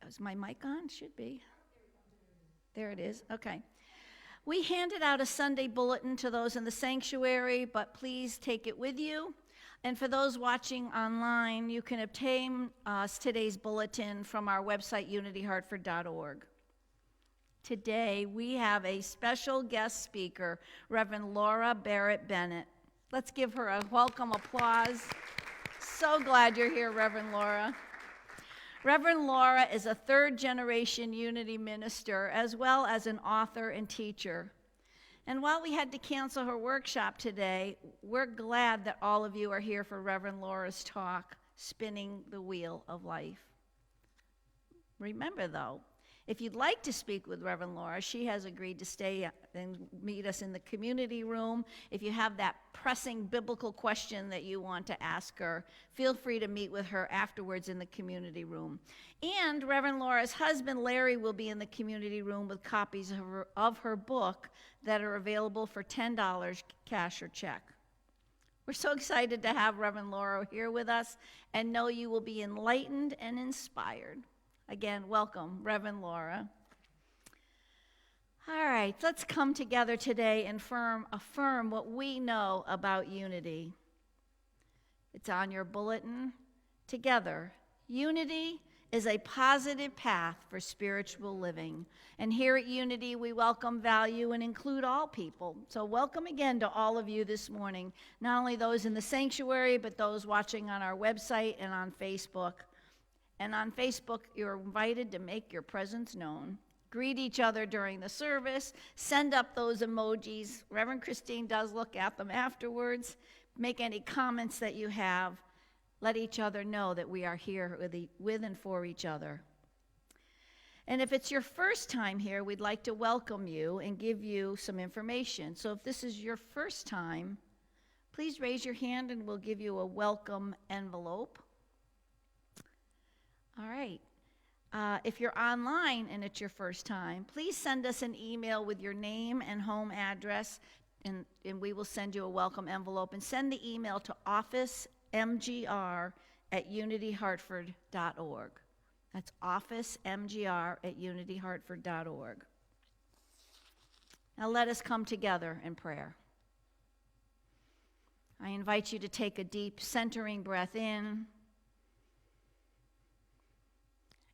Is my mic on? Should be. There it is. Okay. We handed out a Sunday bulletin to those in the sanctuary, but please take it with you. And for those watching online, you can obtain today's bulletin from our website, unityhartford.org. Today, we have a special guest speaker, Reverend Laura Barrett Bennett. Let's give her a welcome applause. So glad you're here, Reverend Laura. Reverend Laura is a third-generation Unity minister, as well as an author and teacher. And while we had to cancel her workshop today, we're glad that all of you are here for Reverend Laura's talk, Spinning the Wheel of Life. Remember, though, if you'd like to speak with Reverend Laura, she has agreed to stay and meet us in the community room. If you have that pressing biblical question that you want to ask her, feel free to meet with her afterwards in the community room. And Reverend Laura's husband, Larry, will be in the community room with copies of her book that are available for $10 cash or check. We're so excited to have Reverend Laura here with us and know you will be enlightened and inspired. Again, welcome, Reverend Laura. All right, let's come together today and affirm what we know about unity. It's on your bulletin. Together, unity is a positive path for spiritual living. And here at Unity, we welcome, value, and include all people. So welcome again to all of you this morning, not only those in the sanctuary, but those watching on our website and on Facebook. And on Facebook, you're invited to make your presence known. Greet each other during the service. Send up those emojis. Reverend Christine does look at them afterwards. Make any comments that you have. Let each other know that we are here with and for each other. And if it's your first time here, we'd like to welcome you and give you some information. So if this is your first time, please raise your hand and we'll give you a welcome envelope. All right. If you're online and it's your first time, please send us an email with your name and home address, and we will send you a welcome envelope. And send the email to officemgr@unityhartford.org. That's officemgr@unityhartford.org. Now let us come together in prayer. I invite you to take a deep centering breath in.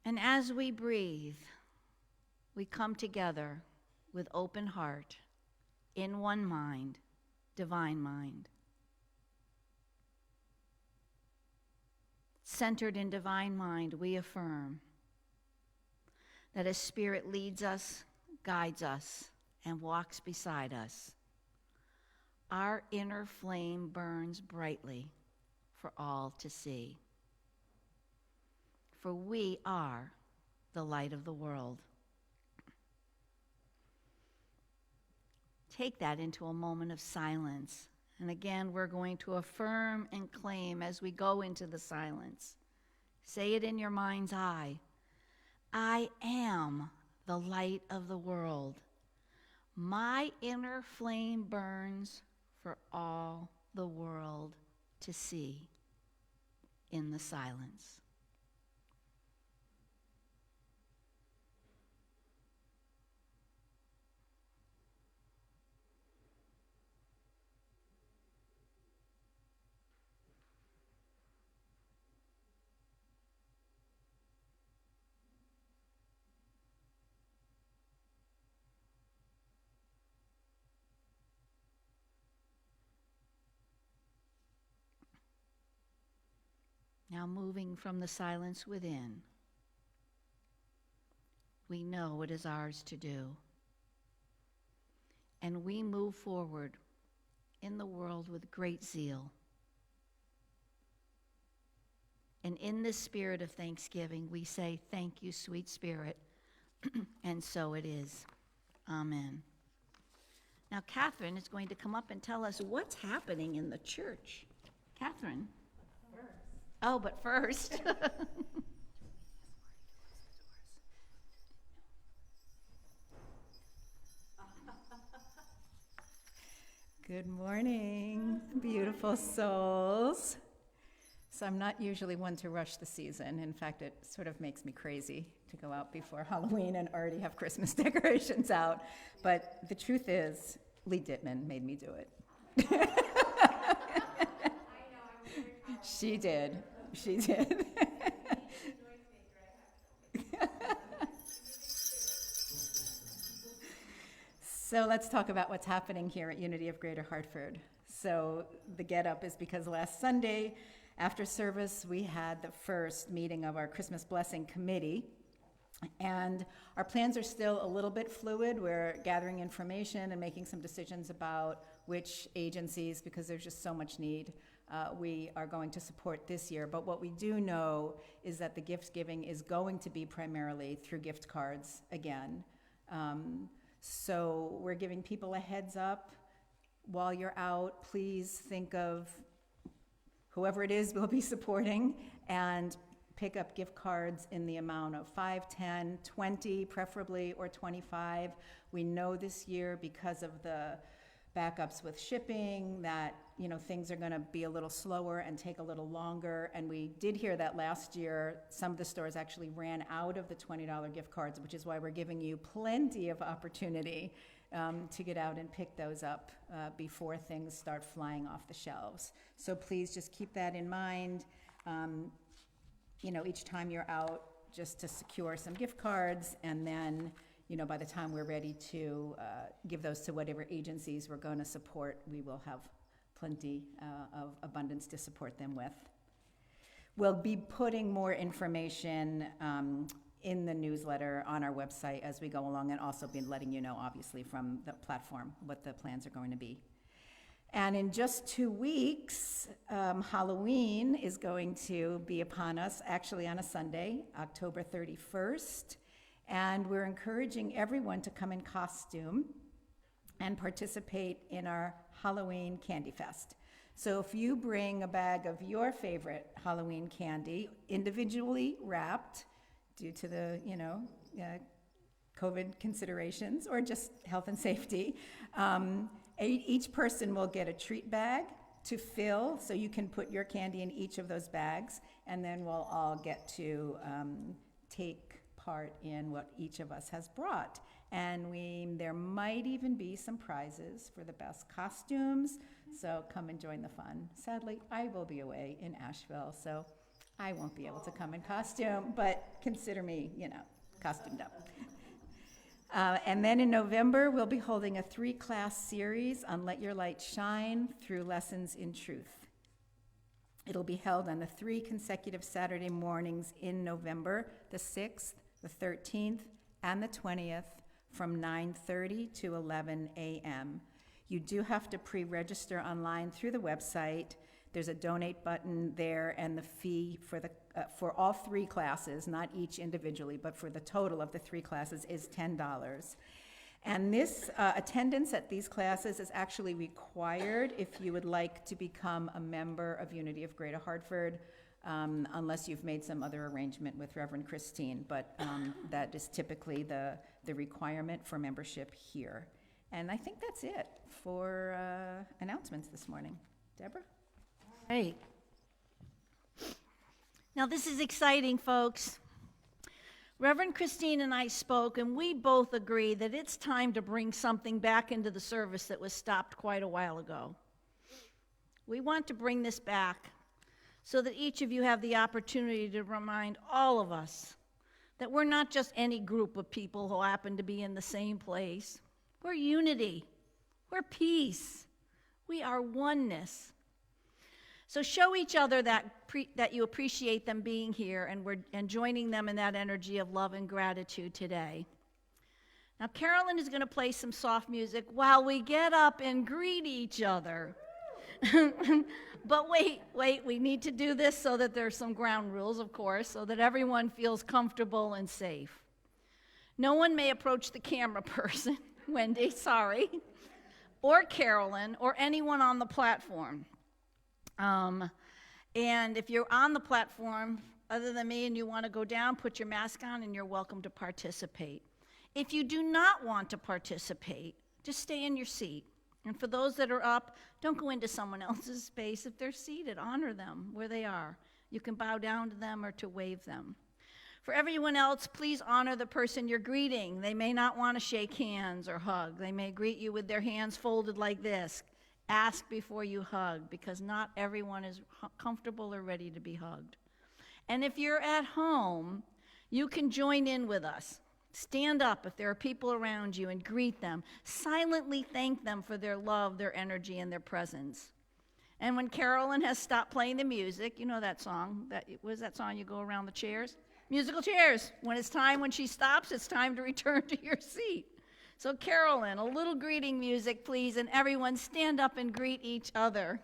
And as we breathe, we come together with open heart, in one mind, divine mind. Centered in divine mind, we affirm that as Spirit leads us, guides us, and walks beside us, our inner flame burns brightly for all to see. For we are the light of the world. Take that into a moment of silence. And again, we're going to affirm and claim as we go into the silence. Say it in your mind's eye. I am the light of the world. My inner flame burns for all the world to see in the silence. Now moving from the silence within, we know it is ours to do. And we move forward in the world with great zeal. And in this spirit of thanksgiving, we say, thank you, sweet Spirit, and so it is. Amen. Now, Catherine is going to come up and tell us what's happening in the church. Catherine. Oh, but first. Good morning, beautiful souls. So I'm not usually one to rush the season. In fact, it sort of makes me crazy to go out before Halloween and already have Christmas decorations out. But the truth is, Lee Dittman made me do it. She did. She did. So let's talk about what's happening here at Unity of Greater Hartford. So the get up is because last Sunday after service we had the first meeting of our Christmas Blessing Committee, and our plans are still a little bit fluid. We're gathering information and making some decisions about which agencies, because there's just so much need, we are going to support this year. But what we do know is that the gift giving is going to be primarily through gift cards again. So we're giving people a heads up. While you're out, please think of whoever it is we'll be supporting and pick up gift cards in the amount of 5, 10, 20 preferably, or 25. We know this year, because of the backups with shipping, that things are going to be a little slower and take a little longer. And we did hear that last year some of the stores actually ran out of the $20 gift cards, which is why we're giving you plenty of opportunity to get out and pick those up before things start flying off the shelves. So please just keep that in mind. Each time you're out, just to secure some gift cards, and then by the time we're ready to give those to whatever agencies we're going to support, we will have plenty of abundance to support them with. We'll be putting more information in the newsletter on our website as we go along, and also be letting you know, obviously, from the platform what the plans are going to be. And in just 2 weeks, Halloween is going to be upon us, actually on a Sunday, October 31st. And we're encouraging everyone to come in costume and participate in our Halloween Candy Fest. So if you bring a bag of your favorite Halloween candy, individually wrapped, due to the, COVID considerations, or just health and safety, each person will get a treat bag to fill, so you can put your candy in each of those bags, and then we'll all get to take part in what each of us has brought. And there might even be some prizes for the best costumes, so come and join the fun. Sadly, I will be away in Asheville, so I won't be able to come in costume, but consider me, costumed up. And then in November, we'll be holding a 3-class series on Let Your Light Shine through Lessons in Truth. It'll be held on the 3 consecutive Saturday mornings in November, the 6th, the 13th, and the 20th, from 9:30 to 11 a.m. You do have to pre-register online through the website. There's a donate button there, and the fee for all 3 classes, not each individually, but for the total of the 3 classes, is $10. And this attendance at these classes is actually required if you would like to become a member of Unity of Greater Hartford, unless you've made some other arrangement with Reverend Christine, but that is typically the requirement for membership here. And I think that's it for announcements this morning. Deborah? Great. Now this is exciting, folks. Reverend Christine and I spoke, and we both agree that it's time to bring something back into the service that was stopped quite a while ago. We want to bring this back so that each of you have the opportunity to remind all of us that we're not just any group of people who happen to be in the same place. We're unity. We're peace. We are oneness. So show each other that you appreciate them being here, and joining them in that energy of love and gratitude today. Now, Carolyn is going to play some soft music while we get up and greet each other. But wait, we need to do this so that there's some ground rules, of course, so that everyone feels comfortable and safe. No one may approach the camera person, Wendy, sorry, or Carolyn, or anyone on the platform. And if you're on the platform, other than me, and you want to go down, put your mask on, and you're welcome to participate. If you do not want to participate, just stay in your seat. And for those that are up, don't go into someone else's space. If they're seated, honor them where they are. You can bow down to them or to wave them. For everyone else, please honor the person you're greeting. They may not want to shake hands or hug. They may greet you with their hands folded like this. Ask before you hug, because not everyone is comfortable or ready to be hugged. And if you're at home, you can join in with us. Stand up if there are people around you and greet them. Silently thank them for their love, their energy, and their presence. And when Carolyn has stopped playing the music, you know that song, what is that song you go around the chairs? Musical chairs. When she stops, it's time to return to your seat. So Carolyn, a little greeting music, please, and everyone stand up and greet each other.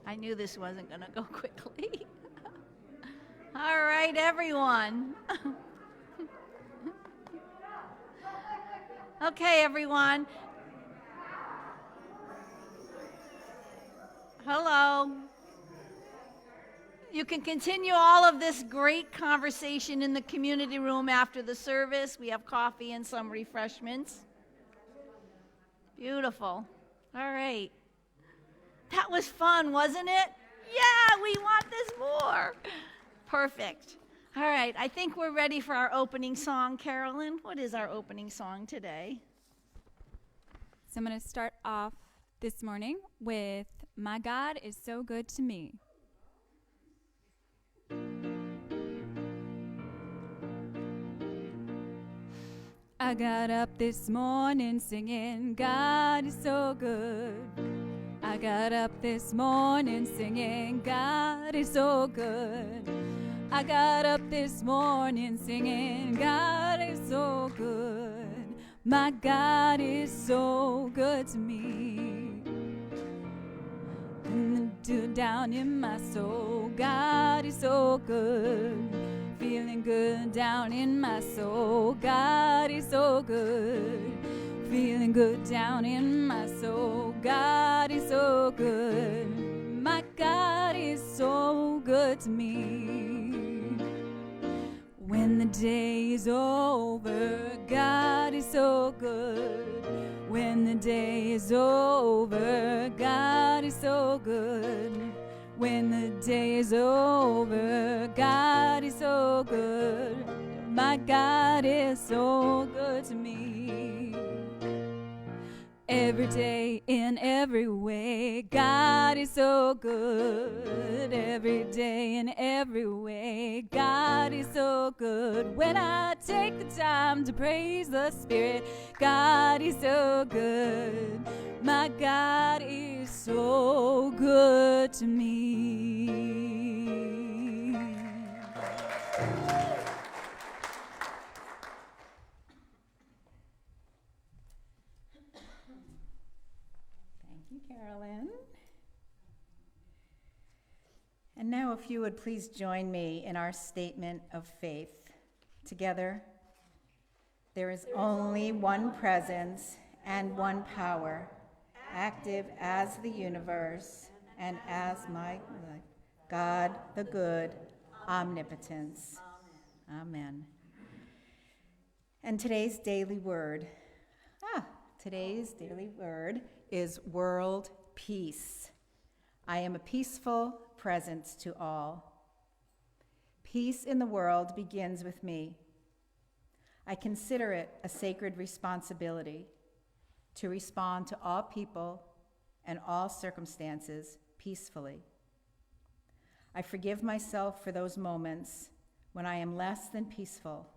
I knew this wasn't going to go quickly. All right, everyone. Okay, everyone. Hello. You can continue all of this great conversation in the community room after the service. We have coffee and some refreshments. Beautiful. All right. That was fun, wasn't it? Yeah, we want this more. Perfect. All right, I think we're ready for our opening song. Carolyn, what is our opening song today? So I'm going to start off this morning with My God is So Good to Me. I got up this morning singing, God is so good. I got up this morning singing, God is so good. I got up this morning singing, God is so good. My God is so good to me. Down in my soul, God is so good. Feeling good down in my soul, God is so good. Feeling good down in my soul, God is so good. My God is so good to me. When the day is over, God is so good. When the day is over, God is so good. When the day is over, God is so good. My God is so good to me. Every day in every way, God is so good. Every day in every way, God is so good. When I take the time to praise the Spirit, God is so good. My God is so good to me. Carolyn. And now if you would please join me in our statement of faith. Together, there is only one presence and one power, active as the universe and as my God, the good, omnipotence. Amen. And today's daily word is world peace. I am a peaceful presence to all. Peace in the world begins with me. I consider it a sacred responsibility to respond to all people and all circumstances peacefully. I forgive myself for those moments when I am less than peaceful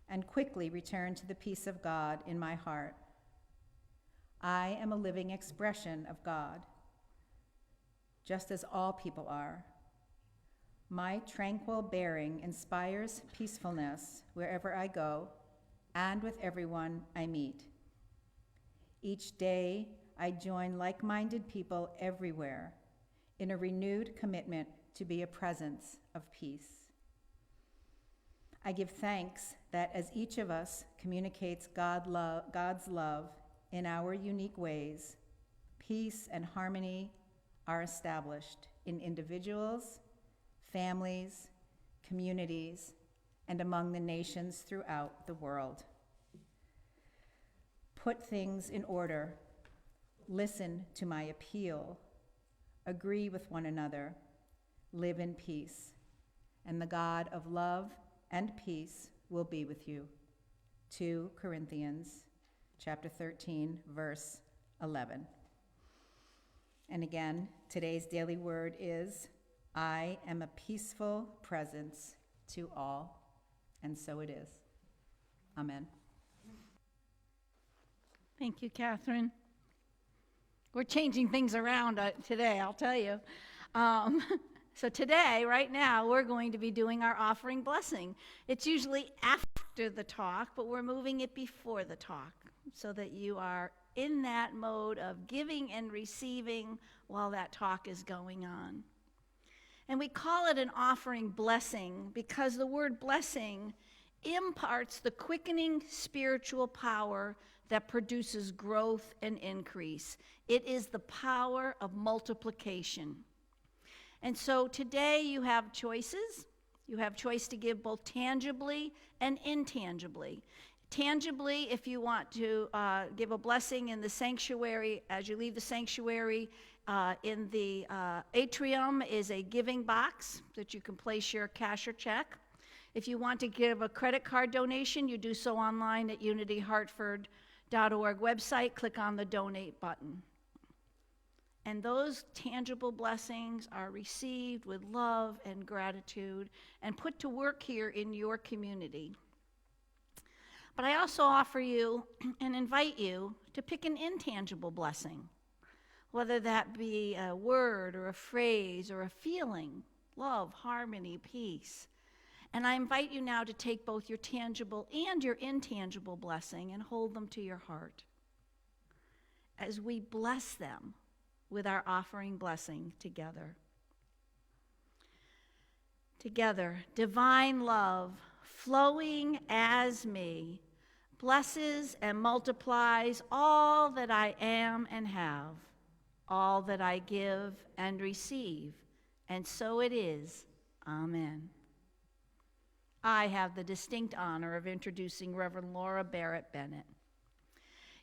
and quickly return to the peace of God in my heart. I am a living expression of God, just as all people are. My tranquil bearing inspires peacefulness wherever I go and with everyone I meet. Each day, I join like-minded people everywhere in a renewed commitment to be a presence of peace. I give thanks that as each of us communicates God's love in our unique ways, peace and harmony are established in individuals, families, communities, and among the nations throughout the world. Put things in order, listen to my appeal, agree with one another, live in peace, and the God of love and peace will be with you. 2 Corinthians chapter 13, verse 11. And again, today's daily word is, I am a peaceful presence to all, and so it is. Amen. Thank you, Catherine. We're changing things around today, I'll tell you. So today, right now, we're going to be doing our offering blessing. It's usually after the talk, but we're moving it before the talk so that you are in that mode of giving and receiving while that talk is going on. And we call it an offering blessing because the word blessing imparts the quickening spiritual power that produces growth and increase. It is the power of multiplication. And so today you have choices. You have choice to give both tangibly and intangibly. Tangibly, if you want to give a blessing in the sanctuary, as you leave the sanctuary, in the atrium is a giving box that you can place your cash or check. If you want to give a credit card donation, you do so online at unityhartford.org website. Click on the donate button. And those tangible blessings are received with love and gratitude and put to work here in your community. But I also offer you and invite you to pick an intangible blessing, whether that be a word or a phrase or a feeling, love, harmony, peace. And I invite you now to take both your tangible and your intangible blessing and hold them to your heart as we bless them with our offering blessing together. Together, divine love, flowing as me, blesses and multiplies all that I am and have, all that I give and receive, and so it is. Amen. I have the distinct honor of introducing Reverend Laura Barrett Bennett.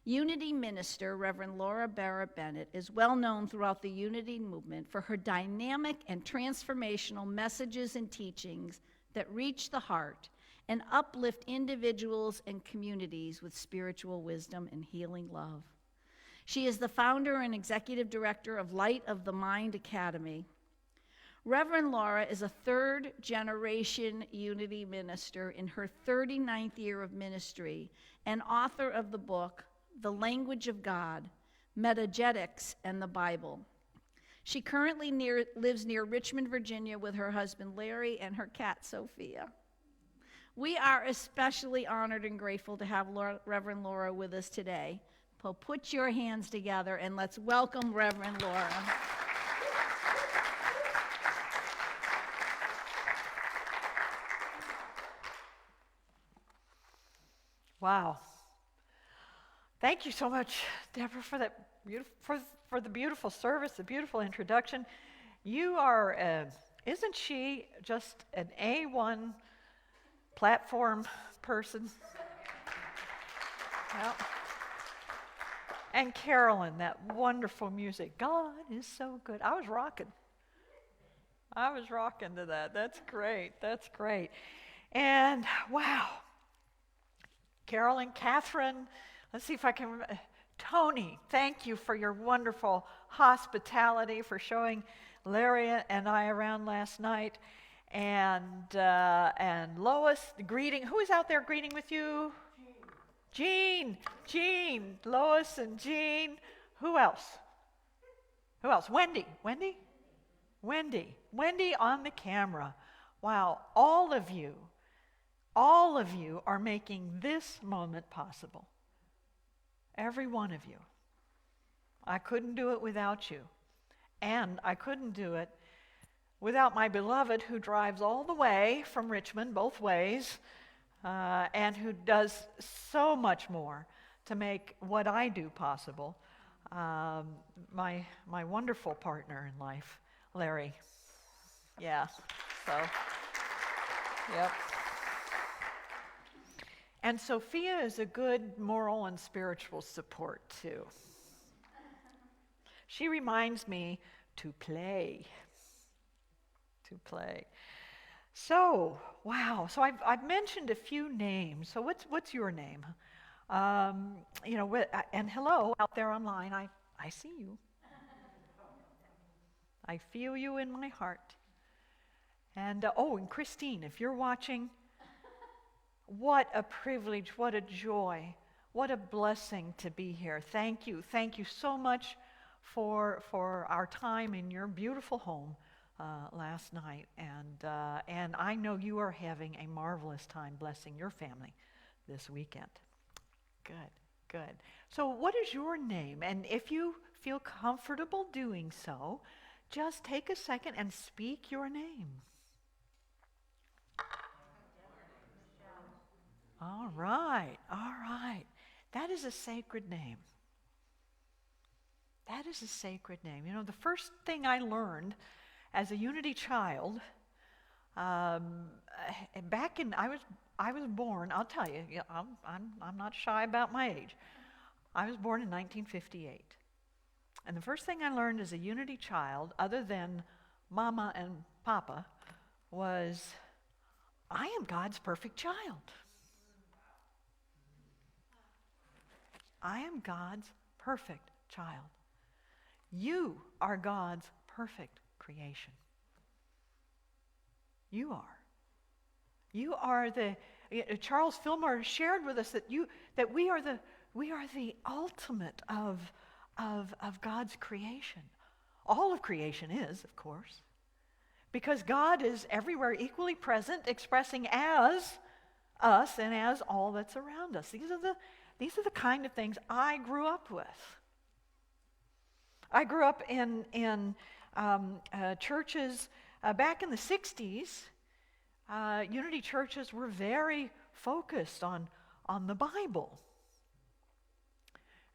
Unity minister Reverend Laura Barrett Bennett is well known throughout the Unity movement for her dynamic and transformational messages and teachings that reach the heart and uplift individuals and communities with spiritual wisdom and healing love. She is the founder and executive director of Light of the Mind Academy. Reverend Laura is a third-generation Unity minister in her 39th year of ministry and author of the book, The Language of God, Metagetics and the Bible. She currently lives near Richmond, Virginia with her husband Larry and her cat Sophia. We are especially honored and grateful to have Reverend Laura with us today. So put your hands together and let's welcome Reverend Laura. Wow. Thank you so much, Deborah, for that for the beautiful service, the beautiful introduction. You are, isn't she just an A1 platform person? Well, and Carolyn, that wonderful music. God is so good. I was rocking to that. That's great. That's great. And wow. Carolyn, Catherine, let's see if I can remember. Tony, thank you for your wonderful hospitality, for showing Larry and I around last night. And Lois, the greeting. Who is out there greeting with you? Jean, Lois and Jean. Who else? Wendy on the camera. Wow, all of you are making this moment possible. Every one of you. I couldn't do it without you. And I couldn't do it without my beloved, who drives all the way from Richmond, both ways, and who does so much more to make what I do possible. My wonderful partner in life, Larry. Yeah, so, yep. And Sophia is a good moral and spiritual support, too. She reminds me to play. So, wow. So I've mentioned a few names. So what's your name? And hello out there online. I see you. I feel you in my heart. And and Christine, if you're watching, what a privilege, what a joy, what a blessing to be here. Thank you so much for our time in your beautiful home last night, and I know you are having a marvelous time blessing your family this weekend. Good. So what is your name? And if you feel comfortable doing so, just take a second and speak your name. All right. That is a sacred name. You know, the first thing I learned as a Unity child, I was born. I'll tell you, I'm not shy about my age. I was born in 1958, and the first thing I learned as a Unity child, other than Mama and Papa, was I am God's perfect child. I am God's perfect child. You are God's perfect creation. You are Charles Fillmore shared with us that we are the ultimate of God's creation. All of creation is, of course, because God is everywhere equally present, expressing as us and as all that's around us. These are the kind of things I grew up with. I grew up in churches back in the 60s. Unity churches were very focused on the Bible.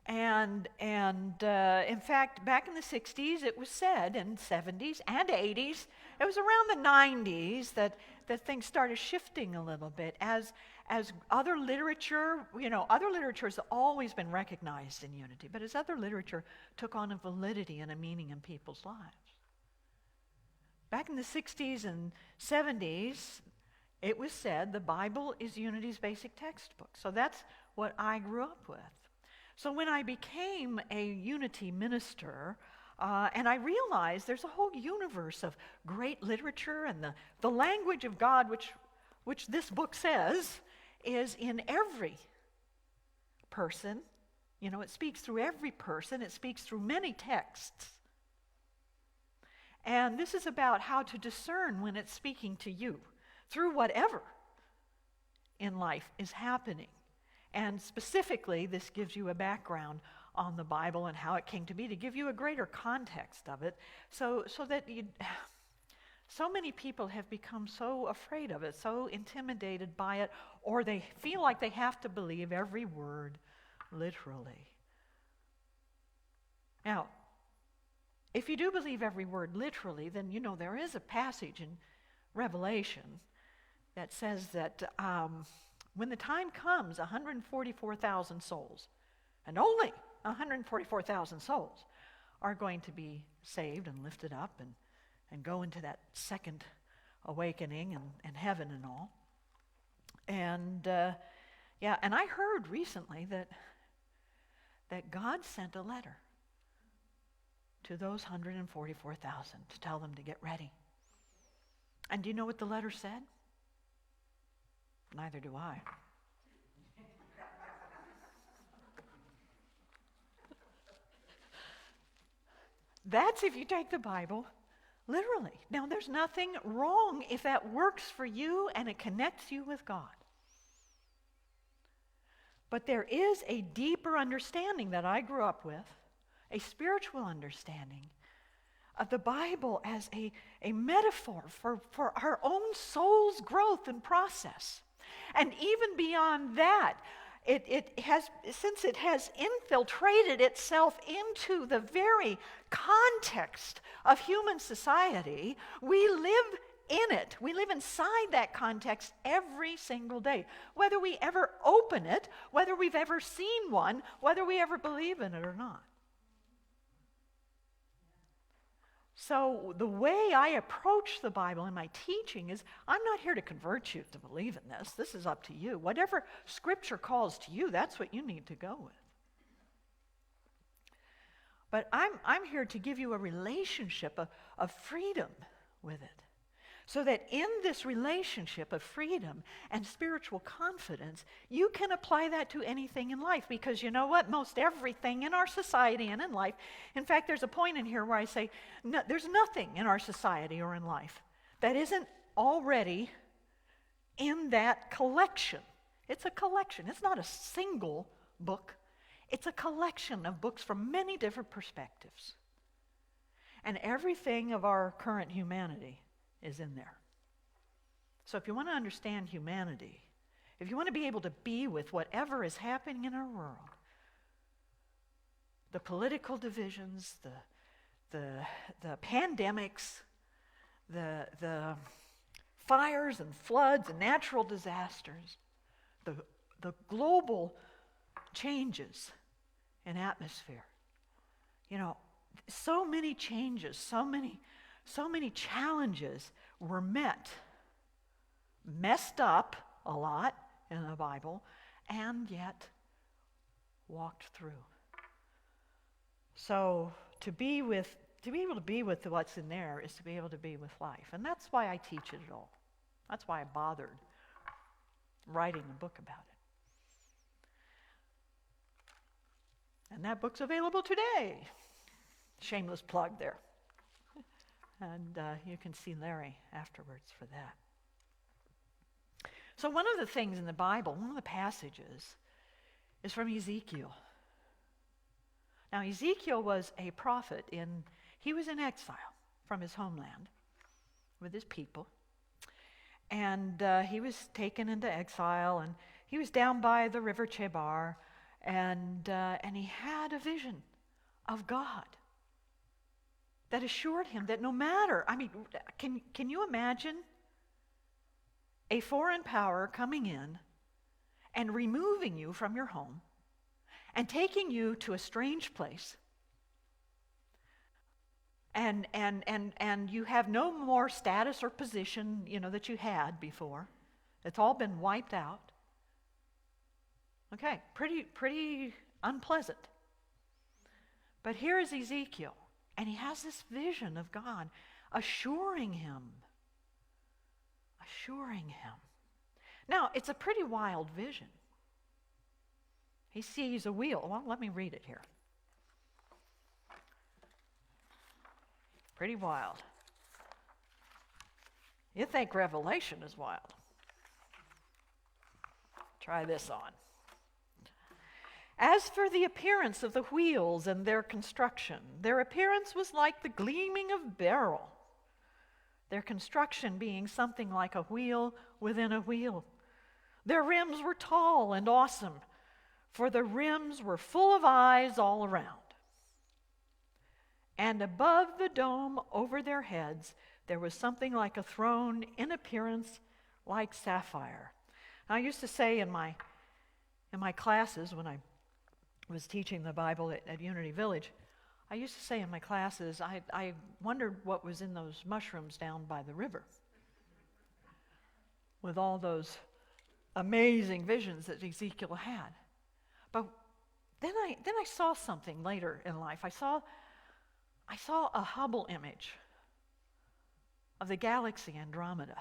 And in fact, back in the 60s, it was said, and 70s and 80s, it was around the 90s that things started shifting a little bit as other literature, other literature has always been recognized in Unity, but as other literature took on a validity and a meaning in people's lives. Back in the 60s and 70s, it was said the Bible is Unity's basic textbook. So that's what I grew up with. So when I became a Unity minister, and I realized there's a whole universe of great literature, and the language of God, which this book says, is in every person. It speaks through every person. It speaks through many texts. And this is about how to discern when it's speaking to you through whatever in life is happening. And specifically, this gives you a background on the Bible and how it came to be, to give you a greater context of it, so that so many people have become so afraid of it, so intimidated by it, or they feel like they have to believe every word literally. Now, if you do believe every word literally, then there is a passage in Revelation that says that when the time comes, 144,000 souls, and only 144,000 souls, are going to be saved and lifted up and go into that second awakening and heaven and all. And Yeah, and I heard recently that God sent a letter to those 144,000 to tell them to get ready. And do you know what the letter said? Neither do I. That's if you take the Bible literally. Now, there's nothing wrong if that works for you and it connects you with God. But there is a deeper understanding that I grew up with, a spiritual understanding of the Bible as a metaphor for our own soul's growth and process. And even beyond that, since it has infiltrated itself into the very context of human society, we live in it. We live inside that context every single day. Whether we ever open it, whether we've ever seen one, whether we ever believe in it or not. So the way I approach the Bible in my teaching is, I'm not here to convert you to believe in this. This is up to you. Whatever Scripture calls to you, that's what you need to go with. But I'm here to give you a relationship of freedom with it. So that in this relationship of freedom and spiritual confidence, you can apply that to anything in life. Because you know what? Most everything in our society and in life, in fact, there's a point in here where I say, no, there's nothing in our society or in life that isn't already in that collection. It's a collection. It's not a single book. It's a collection of books from many different perspectives. And everything of our current humanity is in there. So if you want to understand humanity, if you want to be able to be with whatever is happening in our world, the political divisions, the pandemics, the fires and floods and natural disasters, the global changes in atmosphere, so many changes, so many challenges were messed up a lot in the Bible, and yet walked through. So to be able to be with what's in there is to be able to be with life. And that's why I teach it all. That's why I bothered writing a book about it. And that book's available today. Shameless plug there. And you can see Larry afterwards for that. So one of the things in the Bible, one of the passages, is from Ezekiel. Now Ezekiel was a prophet he was in exile from his homeland with his people. And he was taken into exile, and he was down by the river Chebar, and he had a vision of God that assured him that no matter, can you imagine a foreign power coming in and removing you from your home and taking you to a strange place, and you have no more status or position, that you had before. It's all been wiped out. Okay, pretty unpleasant. But here is Ezekiel. And he has this vision of God assuring him. Now, it's a pretty wild vision. He sees a wheel. Well, let me read it here. Pretty wild. You think Revelation is wild. Try this on. As for the appearance of the wheels and their construction, their appearance was like the gleaming of beryl, their construction being something like a wheel within a wheel. Their rims were tall and awesome, for the rims were full of eyes all around. And above the dome over their heads, there was something like a throne in appearance like sapphire. Now, I used to say in my classes when I was teaching the Bible at Unity Village, I used to say in my classes, I wondered what was in those mushrooms down by the river with all those amazing visions that Ezekiel had. But then I saw something later in life. I saw a Hubble image of the galaxy Andromeda.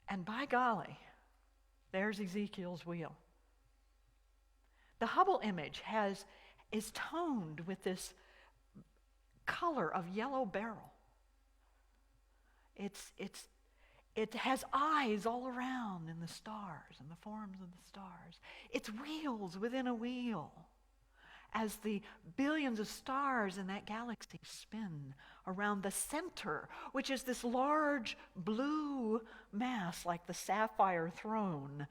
And by golly, there's Ezekiel's wheel. The Hubble image is toned with this color of yellow beryl. It has eyes all around in the stars and the forms of the stars. It's wheels within a wheel as the billions of stars in that galaxy spin around the center, which is this large blue mass like the sapphire throne,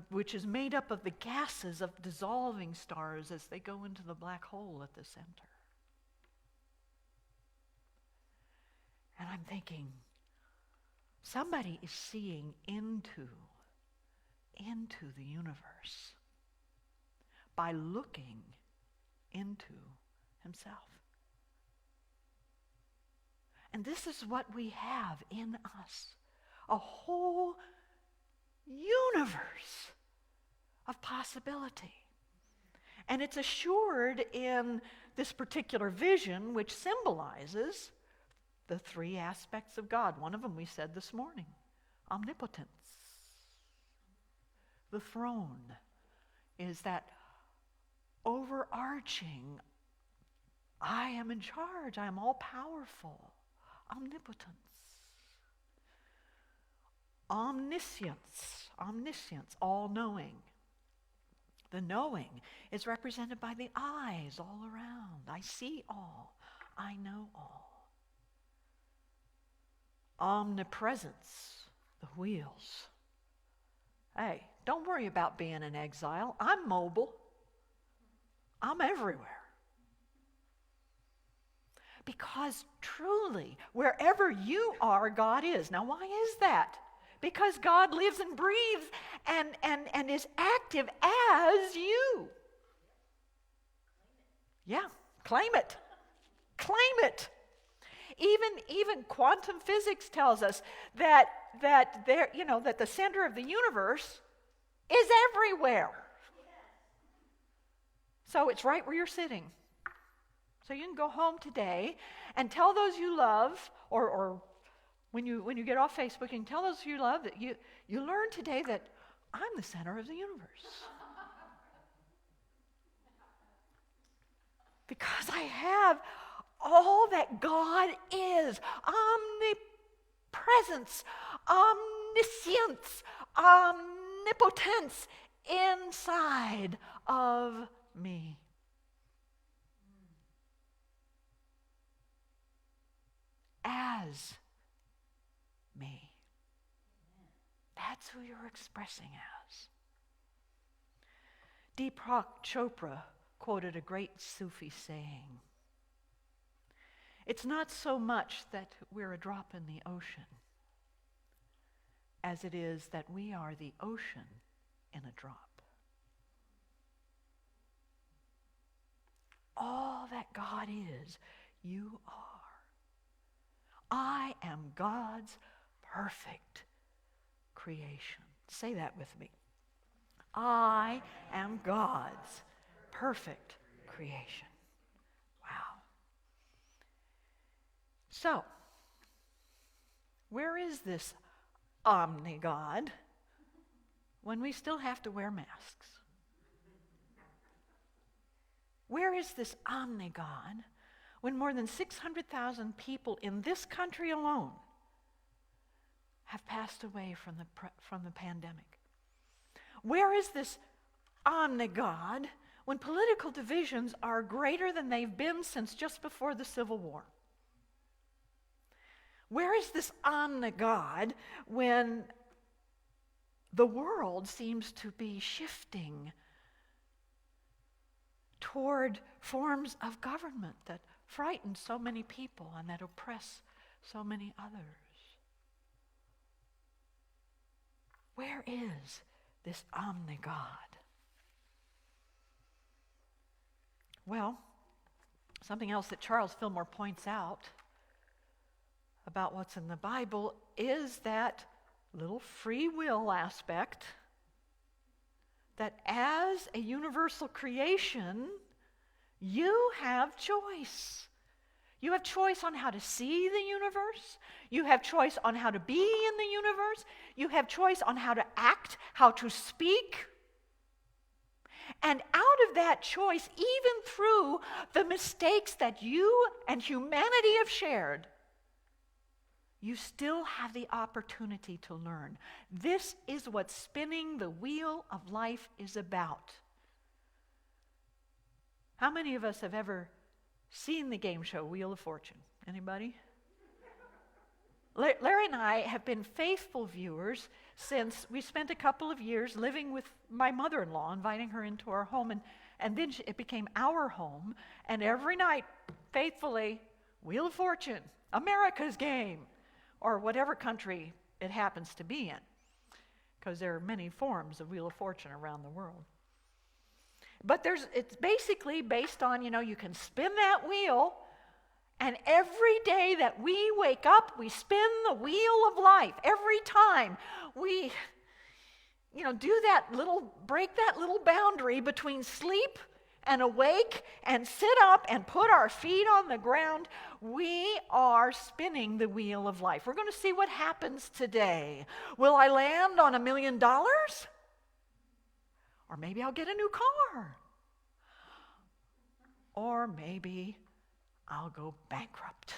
which is made up of the gases of dissolving stars as they go into the black hole at the center. And I'm thinking, somebody is seeing into the universe by looking into himself. And this is what we have in us, a whole universe of possibility. And it's assured in this particular vision, which symbolizes the three aspects of God. One of them we said this morning, omnipotence. The throne is that overarching, I am in charge, I am all powerful. Omnipotence. Omniscience, all knowing. The knowing is represented by the eyes all around. I see all, I know all. Omnipresence, the wheels. Hey, don't worry about being in exile. I'm mobile. I'm everywhere. Because truly, wherever you are, God is. Now, why is that? Because God lives and breathes and is active as you. Yeah, claim it. Claim it. Even quantum physics tells us that the center of the universe is everywhere. So it's right where you're sitting. So you can go home today and tell those you love, or when you get off Facebook, you can tell those you love that you learned today that I'm the center of the universe. Because I have all that God is. Omnipresence, omniscience, omnipotence inside of me. As me. That's who you're expressing as. Deepak Chopra quoted a great Sufi saying, "It's not so much that we're a drop in the ocean as it is that we are the ocean in a drop." All that God is, you are. I am God's perfect creation. Say that with me. I am God's perfect creation. Wow. So, where is this omni-God when we still have to wear masks? Where is this omni-God when more than 600,000 people in this country alone have passed away from the pandemic? Where is this omni-God when political divisions are greater than they've been since just before the Civil War? Where is this omni-God when the world seems to be shifting toward forms of government that frighten so many people and that oppress so many others? Where is this omni-God? Well, something else that Charles Fillmore points out about what's in the Bible is that little free will aspect that as a universal creation, you have choice. You have choice on how to see the universe. You have choice on how to be in the universe. You have choice on how to act, how to speak. And out of that choice, even through the mistakes that you and humanity have shared, you still have the opportunity to learn. This is what spinning the wheel of life is about. How many of us have ever seen the game show Wheel of Fortune? Anybody? Larry and I have been faithful viewers since we spent a couple of years living with my mother-in-law, inviting her into our home, and then it became our home, and every night, faithfully, Wheel of Fortune, America's game, or whatever country it happens to be in, because there are many forms of Wheel of Fortune around the world. But it's basically based on, you can spin that wheel, and every day that we wake up, we spin the wheel of life. Every time we, break that little boundary between sleep and awake and sit up and put our feet on the ground, we are spinning the wheel of life. We're going to see what happens today. Will I land on $1 million? Or maybe I'll get a new car. Or maybe I'll go bankrupt.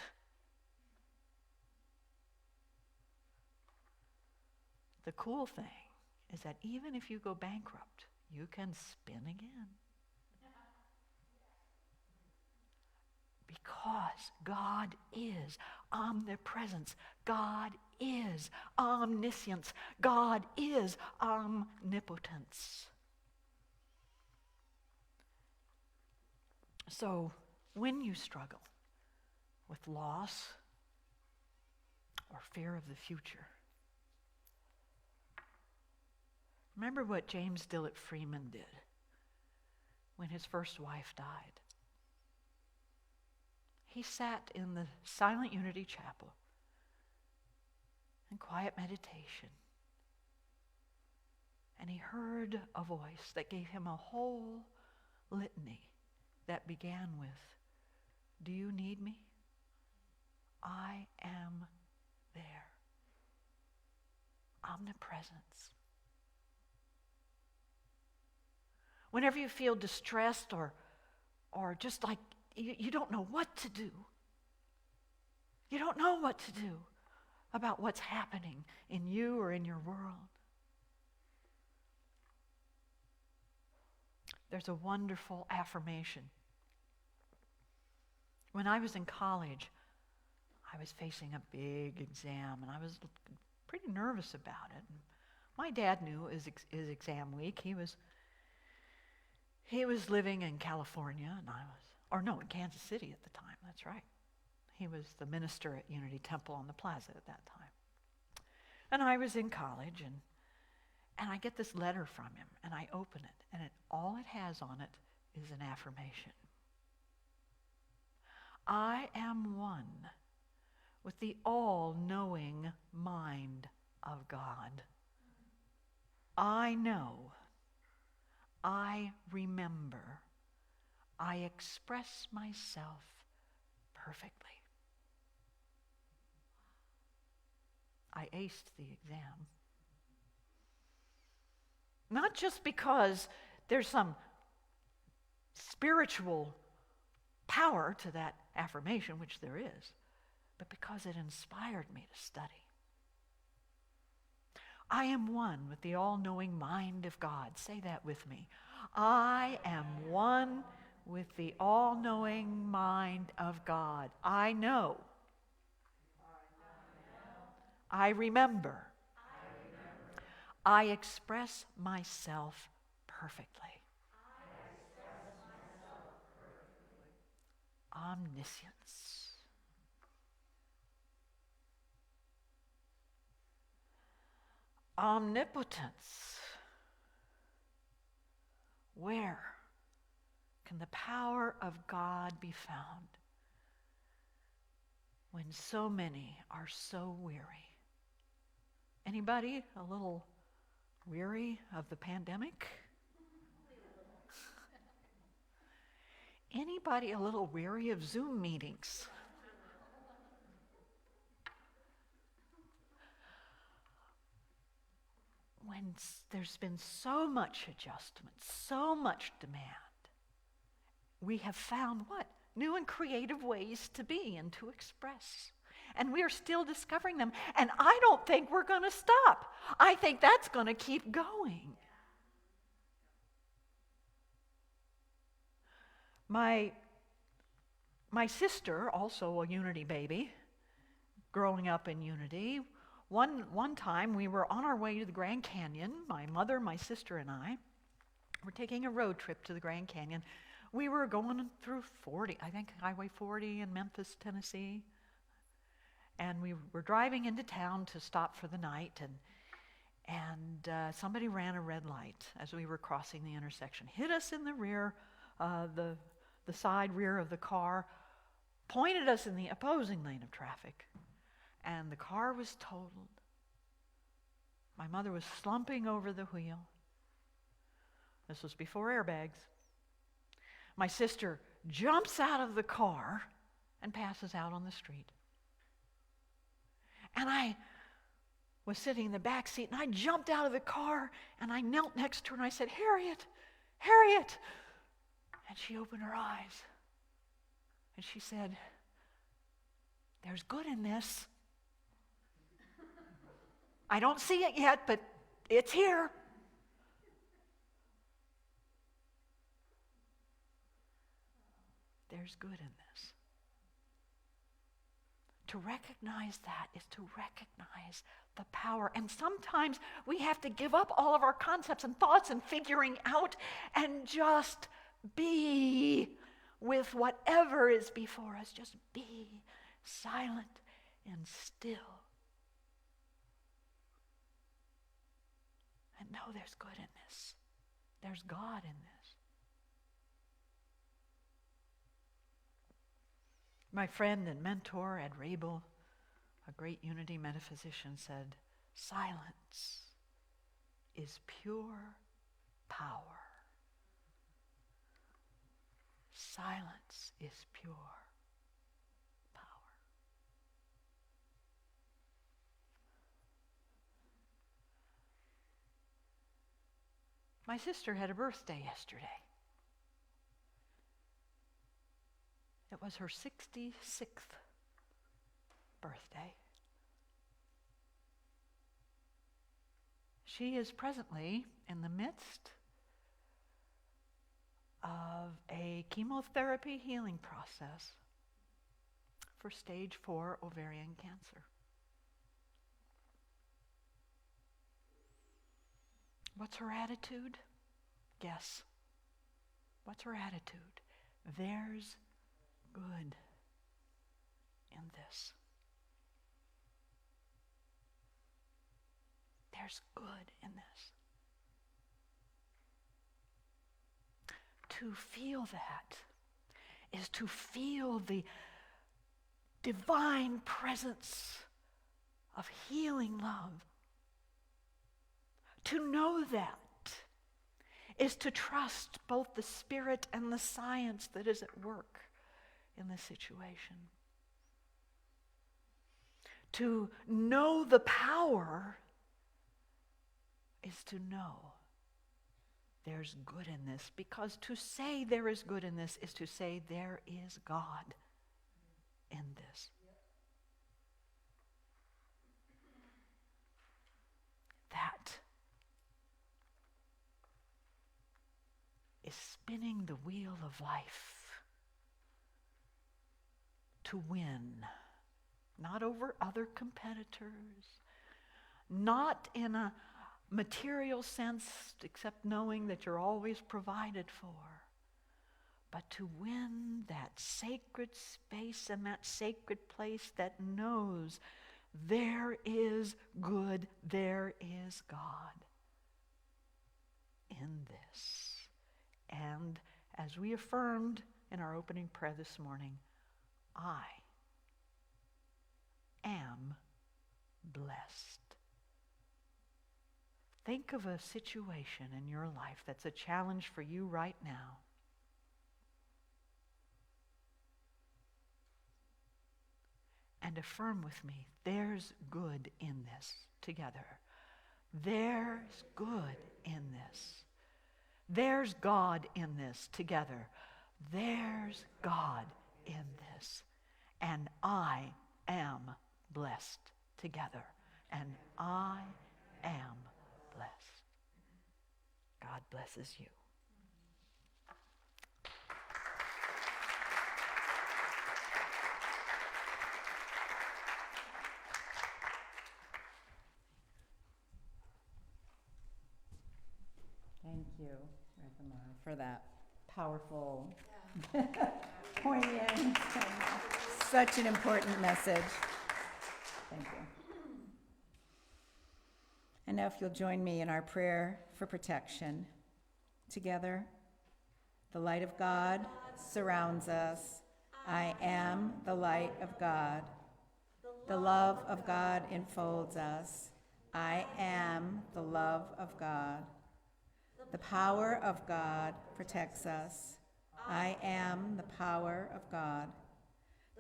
The cool thing is that even if you go bankrupt, you can spin again. Because God is omnipresence. God is omniscience. God is omnipotence. So, when you struggle with loss or fear of the future, remember what James Dillett Freeman did when his first wife died. He sat in the Silent Unity Chapel in quiet meditation, and he heard a voice that gave him a whole litany that began with, "Do you need me? I am there." Omnipresence. Whenever you feel distressed or just like you don't know what to do, you don't know what to do about what's happening in you or in your world, there's a wonderful affirmation. When I was in college, I was facing a big exam, and I was pretty nervous about it. And my dad knew it was exam week. He was living in California, and in Kansas City at the time, that's right. He was the minister at Unity Temple on the Plaza at that time. And I was in college, and I get this letter from him, and I open it, and all it has on it is an affirmation. I am one with the all-knowing mind of God. I know, I remember, I express myself perfectly. I aced the exam. Not just because there's some spiritual power to that affirmation, which there is, but because it inspired me to study. I am one with the all-knowing mind of God. Say that with me. I am one with the all-knowing mind of God. I know. I remember. I express myself perfectly. Omniscience. Omnipotence. Where can the power of God be found when so many are so weary Anybody a little weary of the pandemic? Anybody a little weary of Zoom meetings? When there's been so much adjustment, so much demand, we have found what? New and creative ways to be and to express. And we are still discovering them. And I don't think we're going to stop. I think that's going to keep going. My sister, also a Unity baby, growing up in Unity, one time we were on our way to the Grand Canyon. My mother, my sister, and I were taking a road trip to the Grand Canyon. We were going through Highway 40 in Memphis, Tennessee. And we were driving into town to stop for the night, and somebody ran a red light as we were crossing the intersection, hit us in the rear, the side rear of the car, pointed us in the opposing lane of traffic, and the car was totaled. My mother was slumping over the wheel. This was before airbags. My sister jumps out of the car and passes out on the street. And I was sitting in the back seat, and I jumped out of the car, and I knelt next to her, and I said, "Harriet, Harriet." And she opened her eyes, and she said, "There's good in this. I don't see it yet, but it's here." There's good in this. To recognize that is to recognize the power. And sometimes we have to give up all of our concepts and thoughts and figuring out and just be with whatever is before us. Just be silent and still. And know there's good in this. There's God in this. My friend and mentor, Ed Rabel, a great Unity metaphysician, said, "Silence is pure power." Silence is pure power. My sister had a birthday yesterday. It was her 66th birthday. She is presently in the midst of a chemotherapy healing process for stage 4 ovarian cancer. What's her attitude? Guess. What's her attitude? There's good in this. There's good in this. To feel that is to feel the divine presence of healing love. To know that is to trust both the spirit and the science that is at work in this situation. To know the power is to know there's good in this, because to say there is good in this is to say there is God in this. That is spinning the wheel of life to win, not over other competitors, not in a material sense, except knowing that you're always provided for, but to win that sacred space and that sacred place that knows there is good, there is God in this. And as we affirmed in our opening prayer this morning, I am blessed think of a situation in your life that's a challenge for you right now. And affirm with me, there's good in this together. There's good in this. There's God in this together. There's God in this. And I am blessed together. And I am blessed. God blesses you. Thank you, Reverend Laura, for that powerful, poignant, and such an important message. Thank you. And now if you'll join me in our prayer for protection. Together, the light of God surrounds us. I am the light of God. The love of God enfolds us. I am the love of God. The power of God protects us. I am the power of God.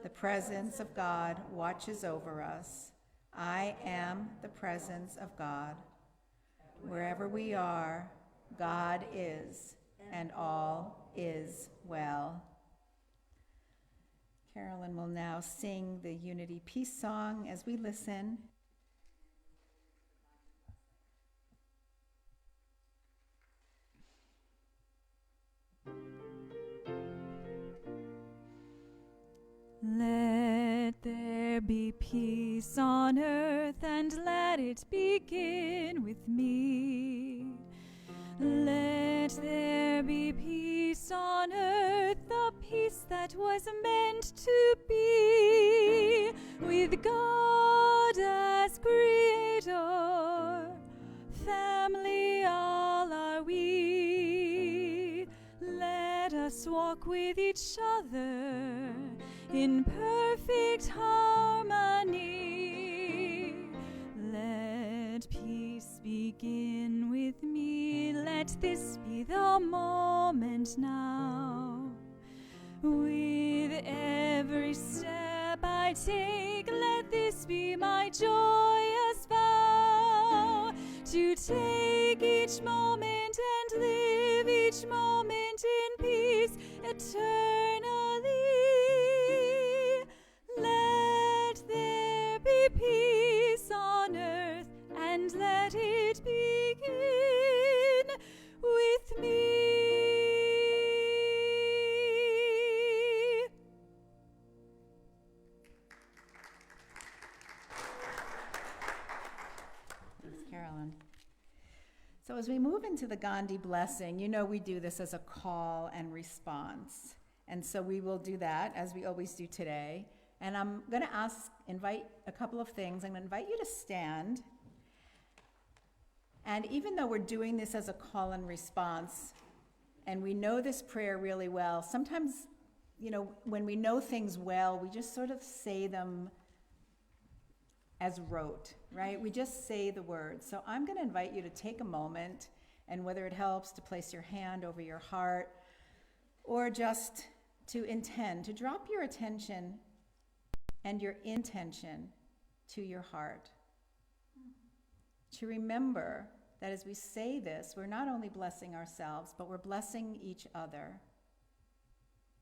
The presence of God watches over us. I am the presence of God. Wherever we are, God is, and all is well. Carolyn will now sing the Unity Peace Song as we listen. Let there be peace on earth, and let it begin with me. Let there be peace on earth, the peace that was meant to be, with God as creator, family all are we. Let us walk with each other in perfect harmony. Let peace begin with me. Let this be the moment now. With every step I take, let this be my joyous vow, to take each moment and live each moment in peace eternally. Let there be peace on earth, and let it begin with me. Thanks, Carolyn. So as we move into the Gandhi Blessing, you know we do this as a call and response. And so we will do that as we always do today. And I'm going to invite a couple of things. I'm going to invite you to stand. And even though we're doing this as a call and response, and we know this prayer really well, sometimes, you know, when we know things well, we just sort of say them as rote, right? We just say the words. So I'm going to invite you to take a moment, and whether it helps to place your hand over your heart, or just to intend, to drop your attention and your intention to your heart. To remember that as we say this, we're not only blessing ourselves, but we're blessing each other.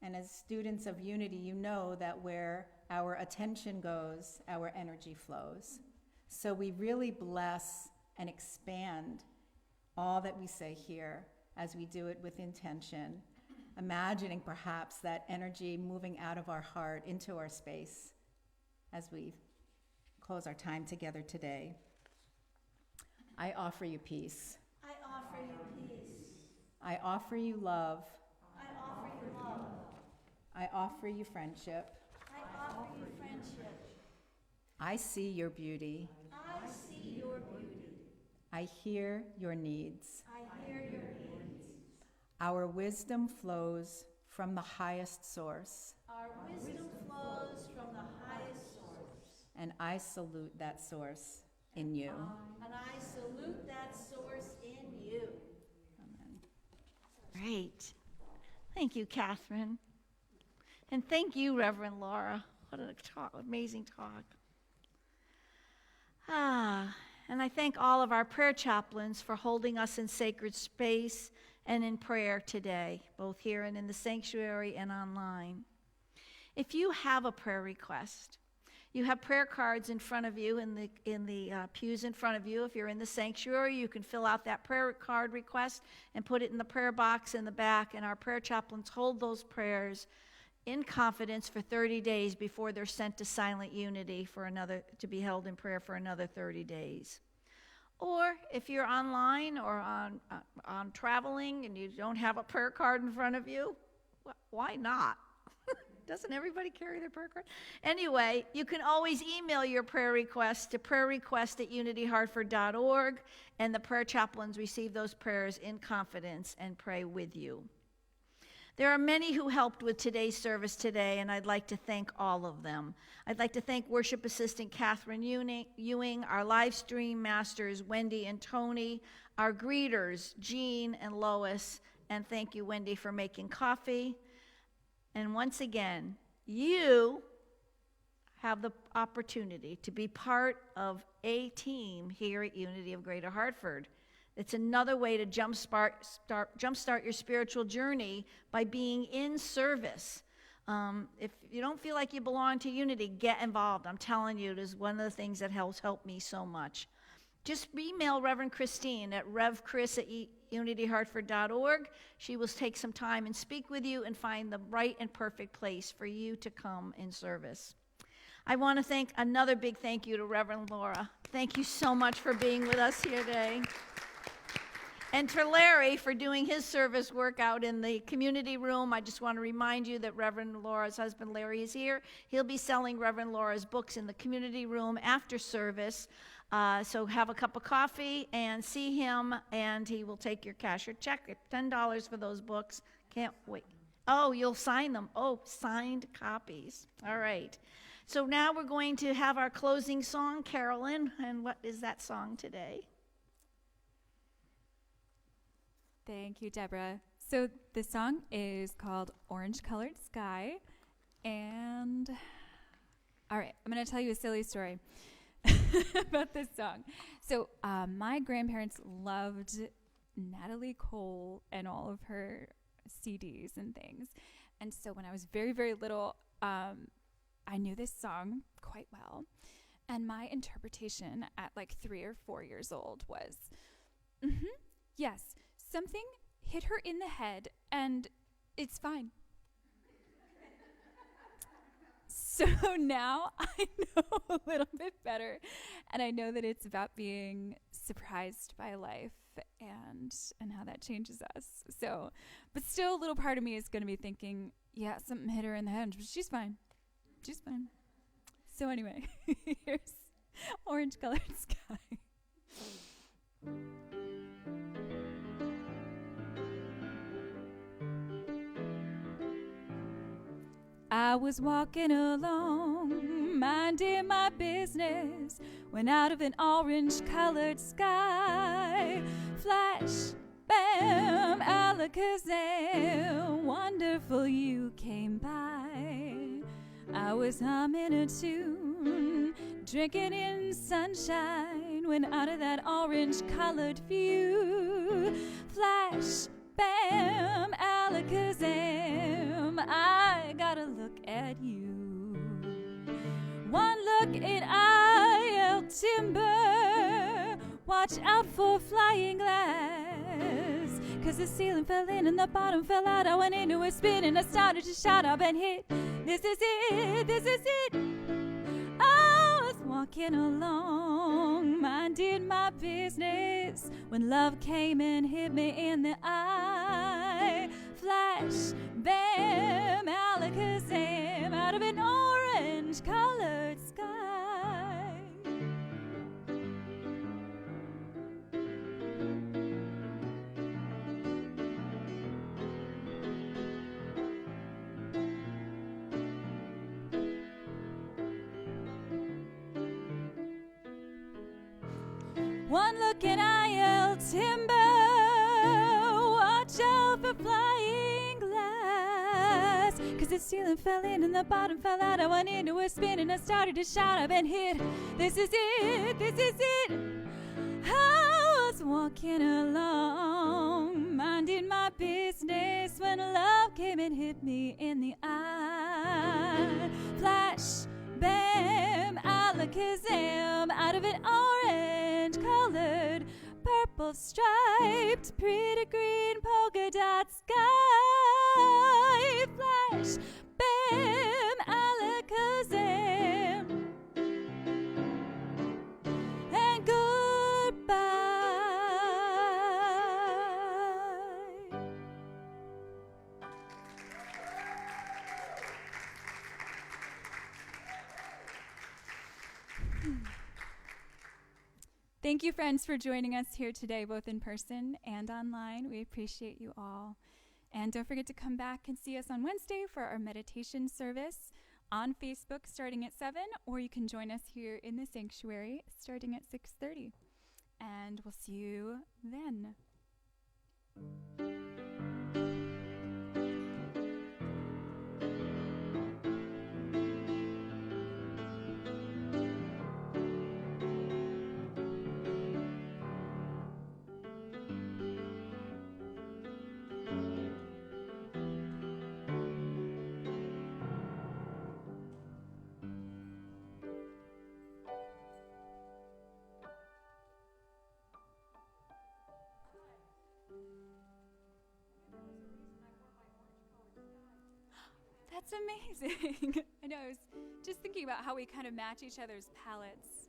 And as students of Unity, you know that where our attention goes, our energy flows. So we really bless and expand all that we say here as we do it with intention, imagining perhaps that energy moving out of our heart into our space as we close our time together today. I offer you peace. I offer you peace. I offer you love. I offer you love. I offer you friendship. I offer you friendship. I see your beauty. I see your beauty. I hear your needs. I hear your needs. Our wisdom flows from the highest source, Our wisdom flows from the highest source. and I salute that source. in you. And I salute that source in you. Amen. Great. Thank you, Catherine. And thank you, Reverend Laura. What an amazing talk. And I thank all of our prayer chaplains for holding us in sacred space and in prayer today, both here and in the sanctuary and online. If you have a prayer request, you have prayer cards in front of you, in the pews in front of you. If you're in the sanctuary, you can fill out that prayer card request and put it in the prayer box in the back, and our prayer chaplains hold those prayers in confidence for 30 days before they're sent to Silent Unity to be held in prayer for another 30 days. Or if you're online or on traveling and you don't have a prayer card in front of you, why not? Doesn't everybody carry their prayer card? Anyway, you can always email your prayer requests to prayerrequest@unityhartford.org, and the prayer chaplains receive those prayers in confidence and pray with you. There are many who helped with today's service today, and I'd like to thank all of them. I'd like to thank Worship Assistant Catherine Ewing, our live stream masters, Wendy and Tony, our greeters, Jean and Lois, and thank you, Wendy, for making coffee. And once again, you have the opportunity to be part of a team here at Unity of Greater Hartford. It's another way to jumpstart your spiritual journey by being in service. If you don't feel like you belong to Unity, get involved. I'm telling you, it is one of the things that helped me so much. Just email Reverend Christine at revchris@unityhartford.org. She will take some time and speak with you and find the right and perfect place for you to come in service. I want to thank another big thank you to Reverend Laura. Thank you so much for being with us here today. And to Larry for doing his service work out in the community room. I just want to remind you that Reverend Laura's husband, Larry, is here. He'll be selling Reverend Laura's books in the community room after service. So have a cup of coffee and see him, and he will take your cash or check. It's $10 for those books. Can't wait. Oh, you'll sign them. Oh, signed copies. All right. So now we're going to have our closing song, Carolyn. And what is that song today? Thank you, Deborah. So the song is called Orange Colored Sky. And all right, I'm going to tell you a silly story about this song. So my grandparents loved Natalie Cole and all of her CDs and things. And so when I was very, very little, I knew this song quite well. And my interpretation at like 3 or 4 years old was, yes, something hit her in the head and it's fine. So now I know a little bit better, and I know that it's about being surprised by life and how that changes us. So, but still a little part of me is going to be thinking, yeah, something hit her in the head, but she's fine. She's fine. So anyway, here's Orange Colored Sky. I was walking along, minding my business, when out of an orange-colored sky, flash, bam, alakazam, wonderful you came by. I was humming a tune, drinking in sunshine, when out of that orange-colored view, flash, bam, alakazam, I gotta look at you. One look and I'll timber, watch out for flying glass, 'cause the ceiling fell in and the bottom fell out. I went into a spin and I started to shout, I've been hit, this is it, this is it. I was walking along, minding my business, when love came and hit me in the eye. Flash, bam, alakazam, out of an orange-colored sky. One look and I'll timber. Watch out for flying glass. 'Cause the ceiling fell in and the bottom fell out. I went into a spin and I started to shout. I've been hit. This is it. This is it. I was walking along, minding my business, when love came and hit me in the eye. Flash, bam, alakazam, out of an orange-colored, purple striped, pretty green polka dot sky. Flash, bam, alakazam, and goodbye. Thank you, friends, for joining us here today, both in person and online. We appreciate you all. And don't forget to come back and see us on Wednesday for our meditation service on Facebook starting at 7, or you can join us here in the sanctuary starting at 6:30. And we'll see you then. That's amazing. I know, I was just thinking about how we kind of match each other's palettes.